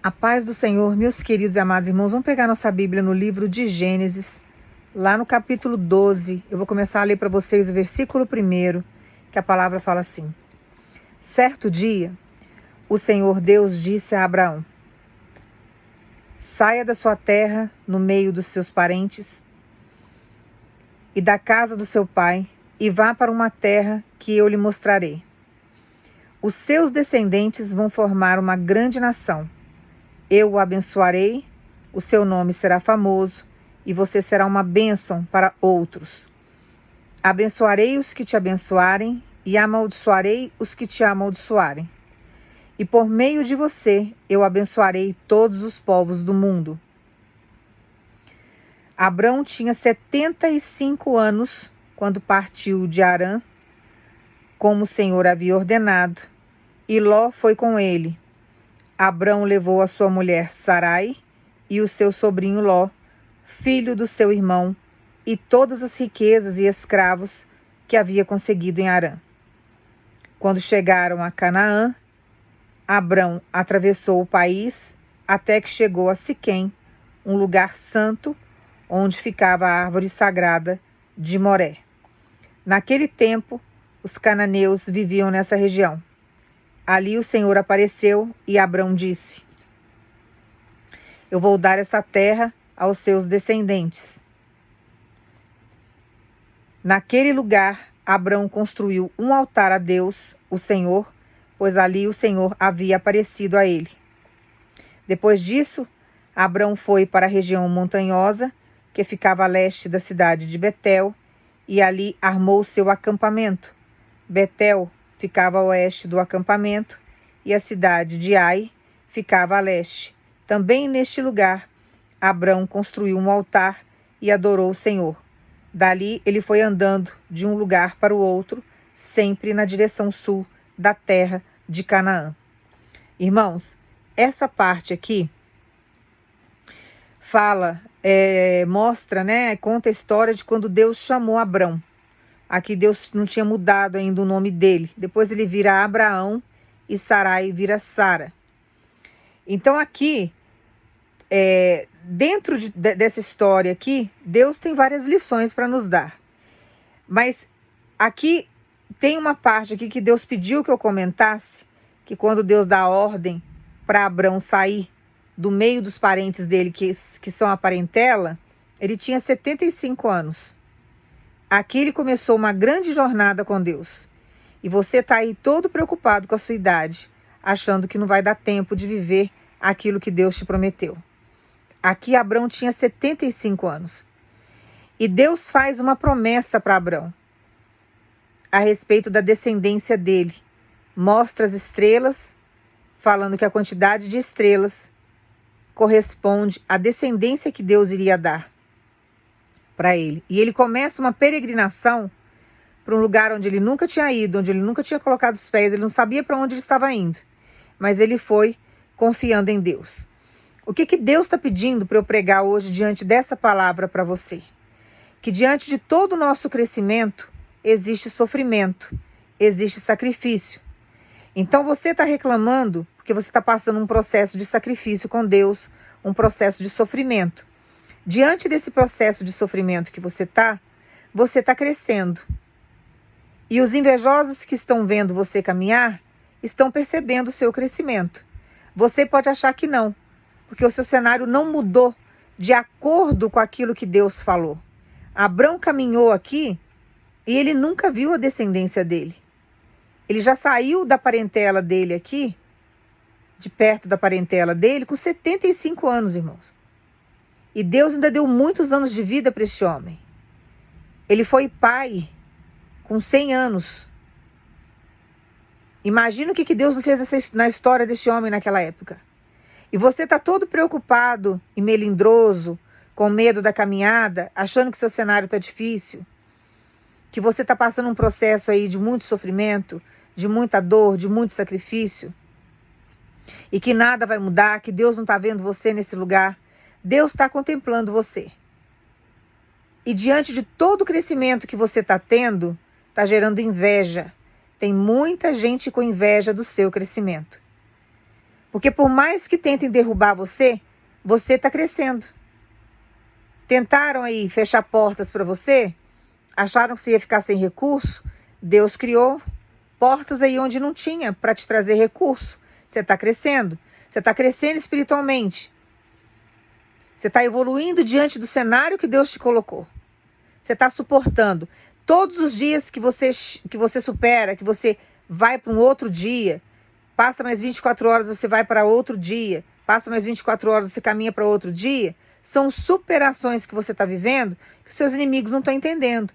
A paz do Senhor, meus queridos e amados irmãos, vamos pegar nossa Bíblia no livro de Gênesis, lá no capítulo 12. Eu vou começar a ler para vocês o versículo 1, que a palavra fala assim: Certo dia, o Senhor Deus disse a Abraão: Saia da sua terra, no meio dos seus parentes, e da casa do seu pai, e vá para uma terra que eu lhe mostrarei. Os seus descendentes vão formar uma grande nação. Eu o abençoarei, o seu nome será famoso, e você será uma bênção para outros. Abençoarei os que te abençoarem, e amaldiçoarei os que te amaldiçoarem. E por meio de você, eu abençoarei todos os povos do mundo. Abrão tinha 75 anos quando partiu de Harã, como o Senhor havia ordenado, e Ló foi com ele. Abrão levou a sua mulher Sarai e o seu sobrinho Ló, filho do seu irmão, e todas as riquezas e escravos que havia conseguido em Harã. Quando chegaram a Canaã, Abrão atravessou o país até que chegou a Siquém, um lugar santo, onde ficava a árvore sagrada de Moré. Naquele tempo, os cananeus viviam nessa região. Ali o Senhor apareceu e Abrão disse: Eu vou dar essa terra aos seus descendentes. Naquele lugar, Abrão construiu um altar a Deus, o Senhor, pois ali o Senhor havia aparecido a ele. Depois disso, Abrão foi para a região montanhosa, que ficava a leste da cidade de Betel, e ali armou seu acampamento. Betel ficava a oeste do acampamento, e a cidade de Ai ficava a leste. Também neste lugar, Abrão construiu um altar e adorou o Senhor. Dali ele foi andando de um lugar para o outro, sempre na direção sul da terra de Canaã. Irmãos, essa parte aqui mostra, conta a história de quando Deus chamou Abrão. Aqui Deus não tinha mudado ainda o nome dele. Depois ele vira Abraão e Sarai vira Sara. Então aqui, dentro dessa história aqui, Deus tem várias lições para nos dar. Mas aqui tem uma parte aqui que Deus pediu que eu comentasse, que quando Deus dá ordem para Abrão sair do meio dos parentes dele, que são a parentela, ele tinha 75 anos. Aqui ele começou uma grande jornada com Deus. E você está aí todo preocupado com a sua idade, achando que não vai dar tempo de viver aquilo que Deus te prometeu. Aqui Abrão tinha 75 anos. E Deus faz uma promessa para Abrão a respeito da descendência dele. Mostra as estrelas, falando que a quantidade de estrelas corresponde à descendência que Deus iria dar para ele. E ele começa uma peregrinação para um lugar onde ele nunca tinha ido, onde ele nunca tinha colocado os pés, ele não sabia para onde ele estava indo. Mas ele foi confiando em Deus. O que Deus está pedindo para eu pregar hoje diante dessa palavra para você? Que diante de todo o nosso crescimento, existe sofrimento, existe sacrifício. Então você está reclamando porque você está passando um processo de sacrifício com Deus, um processo de sofrimento. Diante desse processo de sofrimento que você está crescendo. E os invejosos que estão vendo você caminhar, estão percebendo o seu crescimento. Você pode achar que não, porque o seu cenário não mudou de acordo com aquilo que Deus falou. Abrão caminhou aqui e ele nunca viu a descendência dele. Ele já saiu da parentela dele aqui, de perto da parentela dele, com 75 anos, irmãos. E Deus ainda deu muitos anos de vida para esse homem. Ele foi pai com 100 anos. Imagina o que Deus não fez na história desse homem naquela época. E você está todo preocupado e melindroso, com medo da caminhada, achando que seu cenário está difícil, que você está passando um processo aí de muito sofrimento, de muita dor, de muito sacrifício, e que nada vai mudar, que Deus não está vendo você nesse lugar. Deus está contemplando você. E diante de todo o crescimento que você está tendo, está gerando inveja. Tem muita gente com inveja do seu crescimento. Porque por mais que tentem derrubar você, você está crescendo. Tentaram aí fechar portas para você, acharam que você ia ficar sem recurso, Deus criou portas aí onde não tinha para te trazer recurso. Você está crescendo. Você está crescendo espiritualmente. Você está evoluindo diante do cenário que Deus te colocou. Você está suportando. Todos os dias que você supera, que você vai para um outro dia, passa mais 24 horas, você vai para outro dia, passa mais 24 horas, você caminha para outro dia, são superações que você está vivendo que seus inimigos não estão entendendo,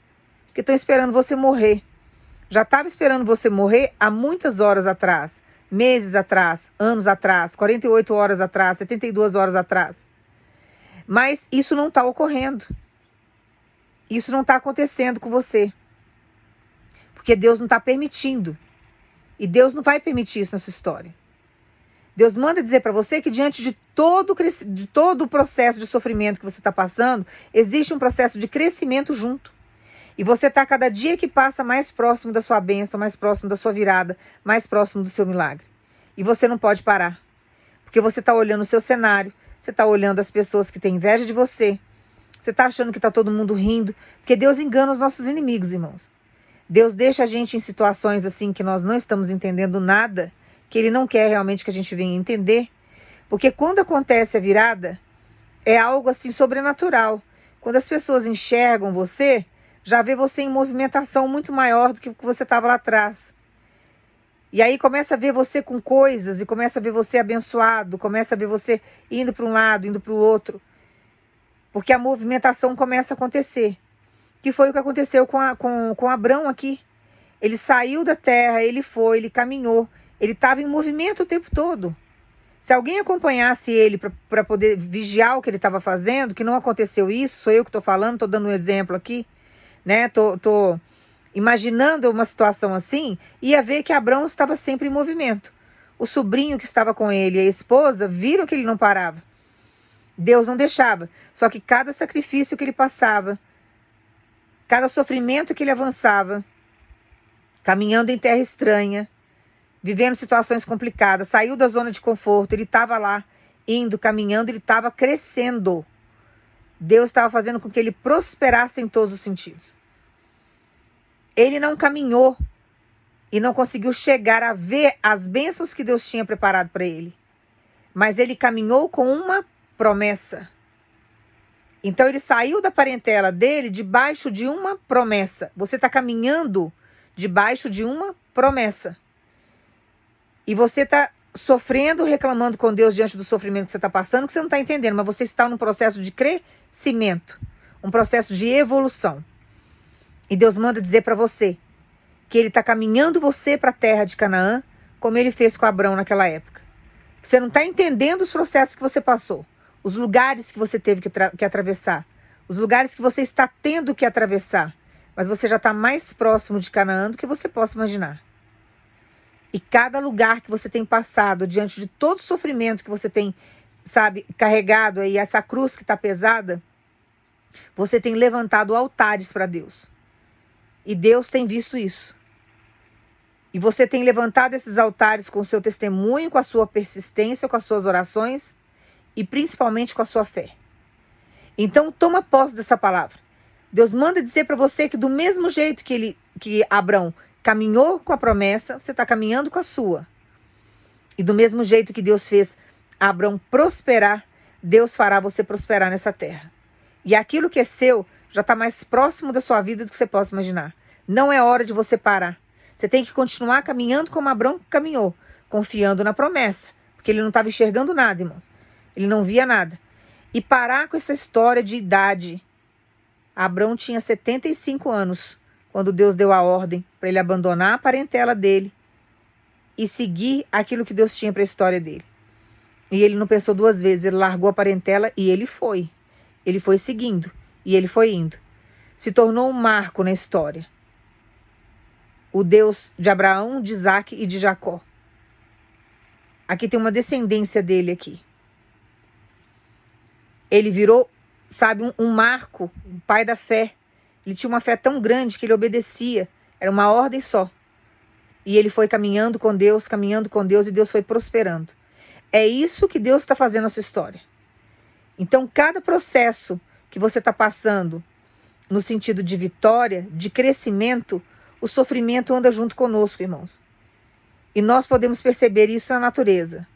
que estão esperando você morrer. Já estava esperando você morrer há muitas horas atrás, meses atrás, anos atrás, 48 horas atrás, 72 horas atrás. Mas isso não está ocorrendo. Isso não está acontecendo com você. Porque Deus não está permitindo. E Deus não vai permitir isso na sua história. Deus manda dizer para você que diante de todo o processo de sofrimento que você está passando, existe um processo de crescimento junto. E você está cada dia que passa mais próximo da sua bênção, mais próximo da sua virada, mais próximo do seu milagre. E você não pode parar. Porque você está olhando o seu cenário, você está olhando as pessoas que têm inveja de você, você está achando que está todo mundo rindo, porque Deus engana os nossos inimigos, irmãos. Deus deixa a gente em situações assim que nós não estamos entendendo nada, que Ele não quer realmente que a gente venha entender, porque quando acontece a virada, é algo assim sobrenatural. Quando as pessoas enxergam você, já vê você em movimentação muito maior do que você estava lá atrás. E aí começa a ver você com coisas, e começa a ver você abençoado, começa a ver você indo para um lado, indo para o outro. Porque a movimentação começa a acontecer. Que foi o que aconteceu com Abrão aqui. Ele saiu da terra, ele foi, ele caminhou. Ele estava em movimento o tempo todo. Se alguém acompanhasse ele para poder vigiar o que ele estava fazendo, que não aconteceu isso, sou eu que estou falando, estou dando um exemplo aqui, né? Tô imaginando uma situação assim, ia ver que Abrão estava sempre em movimento. O sobrinho que estava com ele e a esposa viram que ele não parava. Deus não deixava. Só que cada sacrifício que ele passava, cada sofrimento que ele avançava, caminhando em terra estranha, vivendo situações complicadas, saiu da zona de conforto, ele estava lá, indo, caminhando, ele estava crescendo. Deus estava fazendo com que ele prosperasse em todos os sentidos. Ele não caminhou e não conseguiu chegar a ver as bênçãos que Deus tinha preparado para ele. Mas ele caminhou com uma promessa. Então ele saiu da parentela dele debaixo de uma promessa. Você está caminhando debaixo de uma promessa. E você está sofrendo, reclamando com Deus diante do sofrimento que você está passando, que você não está entendendo, mas você está num processo de crescimento, um processo de evolução. E Deus manda dizer para você que Ele está caminhando você para a terra de Canaã, como Ele fez com Abrão naquela época. Você não está entendendo os processos que você passou, os lugares que você teve que atravessar, os lugares que você está tendo que atravessar, mas você já está mais próximo de Canaã do que você possa imaginar. E cada lugar que você tem passado, diante de todo o sofrimento que você tem, sabe, carregado aí, essa cruz que está pesada, você tem levantado altares para Deus. E Deus tem visto isso. E você tem levantado esses altares com o seu testemunho, com a sua persistência, com as suas orações e principalmente com a sua fé. Então toma posse dessa palavra. Deus manda dizer para você que do mesmo jeito que Abrão caminhou com a promessa, você está caminhando com a sua. E do mesmo jeito que Deus fez Abrão prosperar, Deus fará você prosperar nessa terra. E aquilo que é seu já está mais próximo da sua vida do que você possa imaginar. Não é hora de você parar. Você tem que continuar caminhando como Abrão caminhou, confiando na promessa, porque ele não estava enxergando nada, irmãos. Ele não via nada. E parar com essa história de idade. Abrão tinha 75 anos, quando Deus deu a ordem para ele abandonar a parentela dele e seguir aquilo que Deus tinha para a história dele. E ele não pensou duas vezes, ele largou a parentela e ele foi. Ele foi seguindo e ele foi indo. Se tornou um marco na história. O Deus de Abraão, de Isaac e de Jacó. Aqui tem uma descendência dele aqui. Ele virou, sabe, um marco, um pai da fé. Ele tinha uma fé tão grande que ele obedecia. Era uma ordem só. E ele foi caminhando com Deus, e Deus foi prosperando. É isso que Deus está fazendo na sua história. Então, cada processo que você está passando, no sentido de vitória, de crescimento, o sofrimento anda junto conosco, irmãos. E nós podemos perceber isso na natureza.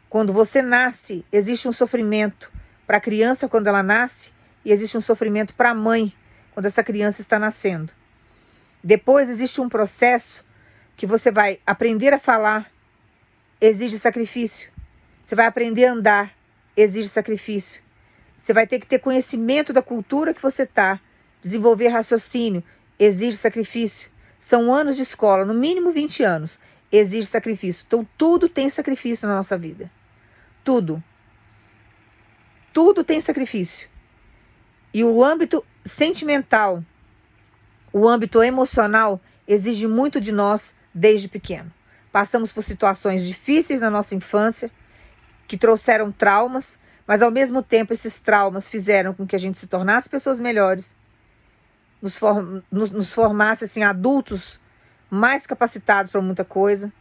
Quando você nasce, existe um sofrimento para a criança quando ela nasce, e existe um sofrimento para a mãe quando essa criança está nascendo. Depois existe um processo que você vai aprender a falar, exige sacrifício. Você vai aprender a andar, exige sacrifício. Você vai ter que ter conhecimento da cultura que você está, desenvolver raciocínio, exige sacrifício. São anos de escola, no mínimo 20 anos, exige sacrifício. Então tudo tem sacrifício na nossa vida. Tudo. Tudo tem sacrifício. E o âmbito sentimental, o âmbito emocional exige muito de nós desde pequeno. Passamos por situações difíceis na nossa infância, que trouxeram traumas, mas ao mesmo tempo esses traumas fizeram com que a gente se tornasse pessoas melhores, nos formasse assim, adultos mais capacitados para muita coisa,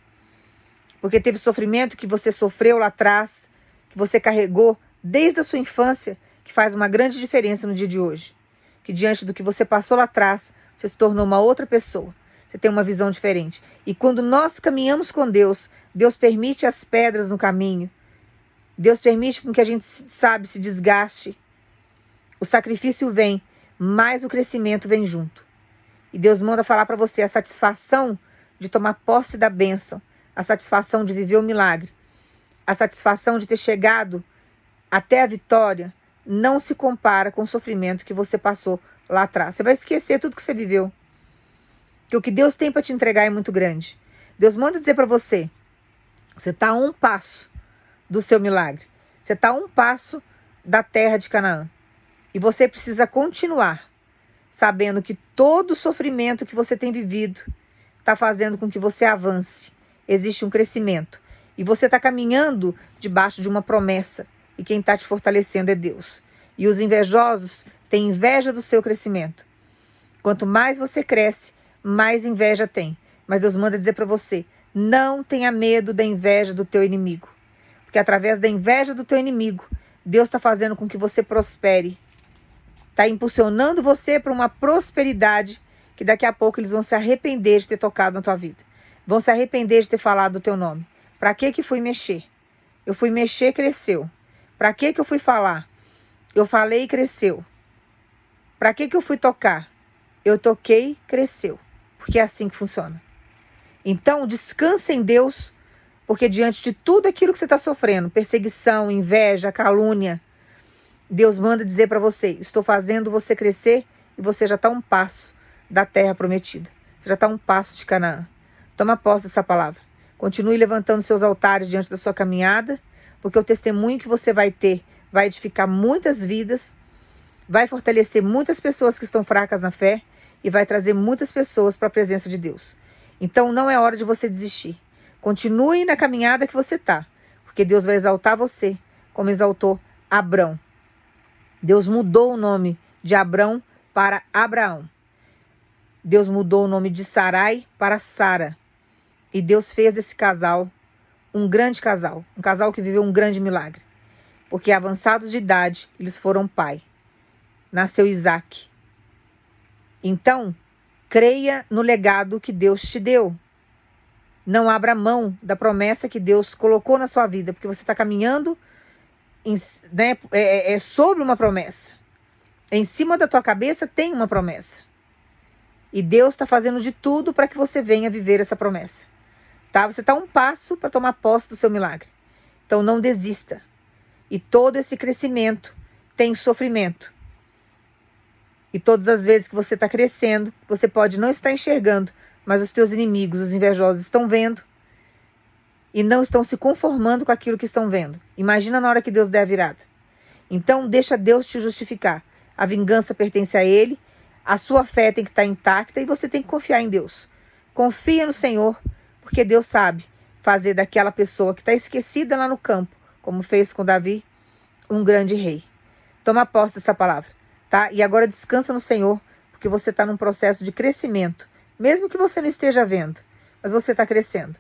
porque teve sofrimento que você sofreu lá atrás, que você carregou desde a sua infância, que faz uma grande diferença no dia de hoje. Que diante do que você passou lá atrás, você se tornou uma outra pessoa. Você tem uma visão diferente. E quando nós caminhamos com Deus, Deus permite as pedras no caminho. Deus permite com que a gente, sabe, se desgaste. O sacrifício vem, mas o crescimento vem junto. E Deus manda falar para você a satisfação de tomar posse da bênção, a satisfação de viver o milagre, a satisfação de ter chegado até a vitória, não se compara com o sofrimento que você passou lá atrás. Você vai esquecer tudo que você viveu. Que o que Deus tem para te entregar é muito grande. Deus manda dizer para você, você está a um passo do seu milagre. Você está a um passo da terra de Canaã. E você precisa continuar sabendo que todo o sofrimento que você tem vivido está fazendo com que você avance. Existe um crescimento. E você está caminhando debaixo de uma promessa. E quem está te fortalecendo é Deus. E os invejosos têm inveja do seu crescimento. Quanto mais você cresce, mais inveja tem. Mas Deus manda dizer para você, não tenha medo da inveja do teu inimigo. Porque através da inveja do teu inimigo, Deus está fazendo com que você prospere. Está impulsionando você para uma prosperidade que daqui a pouco eles vão se arrepender de ter tocado na tua vida. Vão se arrepender de ter falado do teu nome. Para que fui mexer? Eu fui mexer, cresceu. Para que eu fui falar? Eu falei e cresceu. Para que eu fui tocar? Eu toquei, cresceu. Porque é assim que funciona. Então, descansa em Deus, porque diante de tudo aquilo que você está sofrendo, perseguição, inveja, calúnia, Deus manda dizer para você, estou fazendo você crescer e você já está a um passo da terra prometida. Você já está a um passo de Canaã. Toma posse dessa palavra. Continue levantando seus altares diante da sua caminhada, porque o testemunho que você vai ter vai edificar muitas vidas, vai fortalecer muitas pessoas que estão fracas na fé e vai trazer muitas pessoas para a presença de Deus. Então não é hora de você desistir. Continue na caminhada que você está, porque Deus vai exaltar você, como exaltou Abrão. Deus mudou o nome de Abrão para Abraão. Deus mudou o nome de Sarai para Sara. E Deus fez desse casal um grande casal. Um casal que viveu um grande milagre. Porque avançados de idade, eles foram pai. Nasceu Isaac. Então, creia no legado que Deus te deu. Não abra mão da promessa que Deus colocou na sua vida. Porque você está caminhando sobre uma promessa. Em cima da tua cabeça tem uma promessa. E Deus está fazendo de tudo para que você venha viver essa promessa. Tá? Você está a um passo para tomar posse do seu milagre. Então não desista. E todo esse crescimento tem sofrimento. E todas as vezes que você está crescendo, você pode não estar enxergando, mas os teus inimigos, os invejosos, estão vendo. E não estão se conformando com aquilo que estão vendo. Imagina na hora que Deus der a virada. Então deixa Deus te justificar. A vingança pertence a Ele. A sua fé tem que estar intacta e você tem que confiar em Deus. Confia no Senhor, porque Deus sabe fazer daquela pessoa que está esquecida lá no campo, como fez com Davi, um grande rei. Toma posse dessa palavra, tá? E agora descansa no Senhor, porque você está num processo de crescimento, mesmo que você não esteja vendo, mas você está crescendo.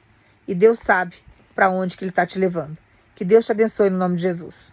E Deus sabe para onde que Ele está te levando. Que Deus te abençoe no nome de Jesus.